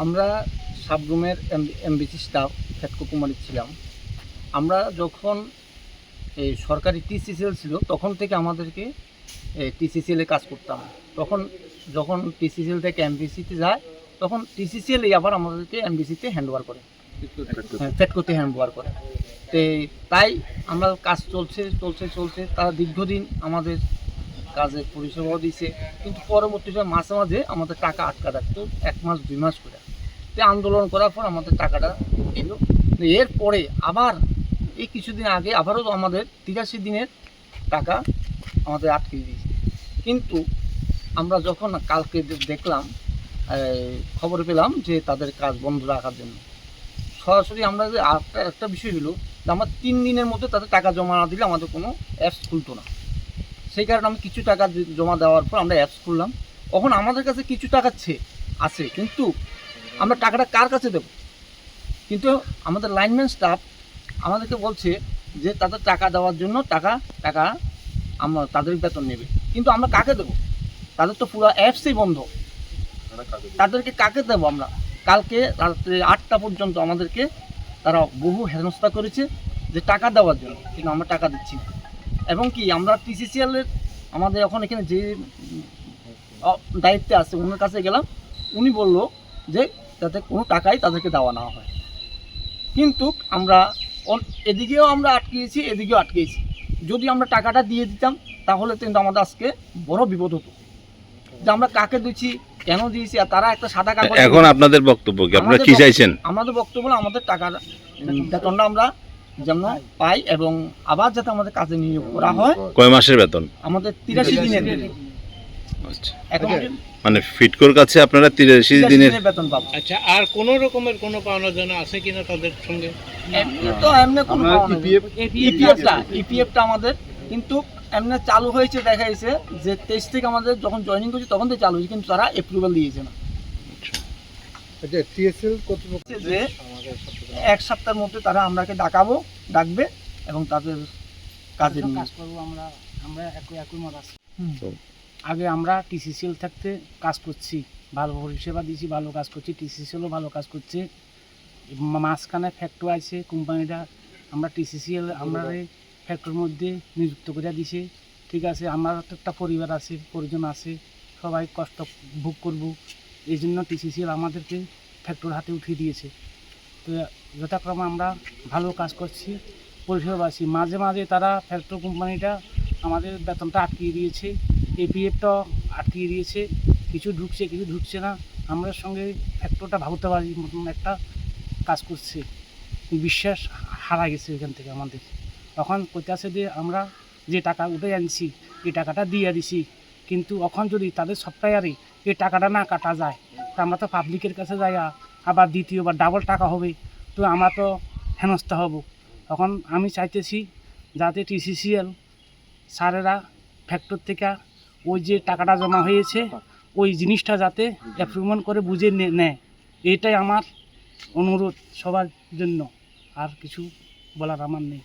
আমরা সাবরুমের MBC staff ফেটকো কুমারী ছিলাম। আমরা যখন এই সরকারি টিসিসিএল ছিল তখন থেকে আমাদেরকে টিসিসিএলে কাজ করতাম। যখন টিসিসিএল থেকে এমবিসিতে যায় তখন টিসিসিএল আবার আমাদেরকে এমবিসিতে হ্যান্ডওভার করে, ফেটকোতে হ্যান্ডওভার করে। তাই আমরা কাজ চলছে তারা দীর্ঘদিন আমাদের কাজের পরিষেবাও দিয়েছে, কিন্তু পরবর্তীতে মাঝে মাঝে আমাদের টাকা আটকা রাখতো 1 মাস 2 মাস করে। আন্দোলন করার পর আমাদের টাকাটা এলো। এরপরে আবার এই কিছুদিন আগে আবারও আমাদের 83 দিনের টাকা আমাদের আটকে দিয়েছে। কিন্তু আমরা যখন কালকে দেখলাম, খবর পেলাম যে তাদের কাজ বন্ধ রাখার জন্য, সরাসরি আমরা যে একটা বিষয় হলো যে আমরা 3 দিনের মধ্যে তাদের টাকা জমা না দিলে আমাদের কোনো অ্যাপস খুলতো না। সেই কারণে আমি কিছু টাকা জমা দেওয়ার পর আমরা অ্যাপস খুললাম। তখন আমাদের কাছে কিছু টাকা আছে, কিন্তু আমরা টাকাটা কার কাছে দেব? কিন্তু আমাদের লাইনম্যান স্টাফ আমাদেরকে বলছে যে তাদের টাকা দেওয়ার জন্য টাকা আমরা তাদের বেতন নেবে, কিন্তু আমরা কাকে দেবো? তাদের তো পুরো অ্যাপসই বন্ধ, তাদেরকে কাকে দেবো আমরা? কালকে রাত্রে 8টা পর্যন্ত আমাদেরকে তারা বহু হেনস্থা করেছে যে টাকা দেওয়ার জন্য, কিন্তু আমরা টাকা দিচ্ছি না। এবং কি আমরা টিসিসিএলের আমাদের এখন এখানে যে দায়িত্বে আছে ওনার কাছে গেলাম, উনি বলল যে যাতে কোনো টাকাই তাদেরকে দেওয়া না হয়। কিন্তু আমরা এদিকেও আমরা আটকেছি, এদিকেও আটকেছি। যদি আমরা টাকাটা দিয়ে দিতাম তাহলে কিন্তু আমাদের আজকে বড় বিপদ হতো যে আমরা কাকে দিচ্ছি, কেন দিয়েছি। আর তারা একটা সাদা কাগজ। এখন আপনাদের বক্তব্য কি, আপনারা কি চাইছেন? আমাদের বক্তব্য হলো আমাদের টাকার বেতনটা আমরা যেন পাই এবং আবার যাতে আমাদের কাজে নিয়োগ করা হয়। কয় মাসের বেতন? আমাদের 83 দিনের। আচ্ছা, এখন মানে ফিটকোর কাছে আপনারা 83 দিনের বেতন পাবো। আচ্ছা, আর কোন রকমের কোনো পাওনা জানা আছে কিনা তাদের সঙ্গে? তো এমনি কোনো ইপিএফটা আমাদের কিন্তু এমনি চালু হয়েছে, দেখা যাচ্ছে যে 23 থেকে আমাদের যখন জয়েনিং করছি তখন থেকে চালু হয়েছে, কিন্তু তারা অ্যাপ্রুভাল দিয়েছে না। আচ্ছা, টিএসএল কর্তৃপক্ষ যে 1 সপ্তাহের মধ্যে তারা আমরাকে ডাকবে এবং তাদের কাজে কাজ করবো। আমরা একই মত আছি। আগে আমরা টিসিসিএল থাকতে কাজ করছি, ভালো পরিষেবা দিয়েছি, ভালো কাজ করছি, টিসিসিএলও ভালো কাজ করছে। মাঝখানে ফ্যাক্টরি আছে কোম্পানিটা, আমরা টিসিসিএল আমরা ফ্যাক্টরির মধ্যে নিযুক্ত করে দিছে। ঠিক আছে, আমার তো একটা পরিবার আছে, পরিজন আছে, সবাই কষ্ট ভোগ করব, এই জন্য টিসিসিএল আমাদেরকে ফ্যাক্টরির হাতে উঠিয়ে দিয়েছে। তো যথাক্রমে আমরা ভালো কাজ করছি, পরিষেবা আছি। মাঝে মাঝে তারা ফ্যাক্টরি কোম্পানিটা আমাদের বেতনটা আটকিয়ে দিয়েছে, এপিএফটা আটকিয়ে দিয়েছে, কিছু ঢুকছে কিছু ঢুকছে না। আমরা সঙ্গে ফ্যাক্টরিটা ভাবতে পারি মতন একটা কাজ করছে, বিশ্বাস হারা গেছে এখান থেকে আমাদের। তখন কইতাছে যে আমরা যে টাকা উঠে আনছি এই টাকাটা দিয়ে দিছি, কিন্তু এখন যদি তাদের সফটওয়্যারে এই টাকাটা না কাটা যায় তা আমরা তো পাবলিকের কাছে যাই, আবার দ্বিতীয়বার ডাবল টাকা হবে, তো আমরা তো হেনস্থা হব। তখন আমি চাইতেছি যাতে টিসিসিএল স্যারেরা ফ্যাক্টর থেকে ওই যে টাকাটা জমা হয়েছে ওই জিনিসটা যাতে অ্যাপ্রুভমেন্ট করে বুঝে নেয়, এটাই আমার অনুরোধ সবার জন্য। আর কিছু বলার আমার নেই।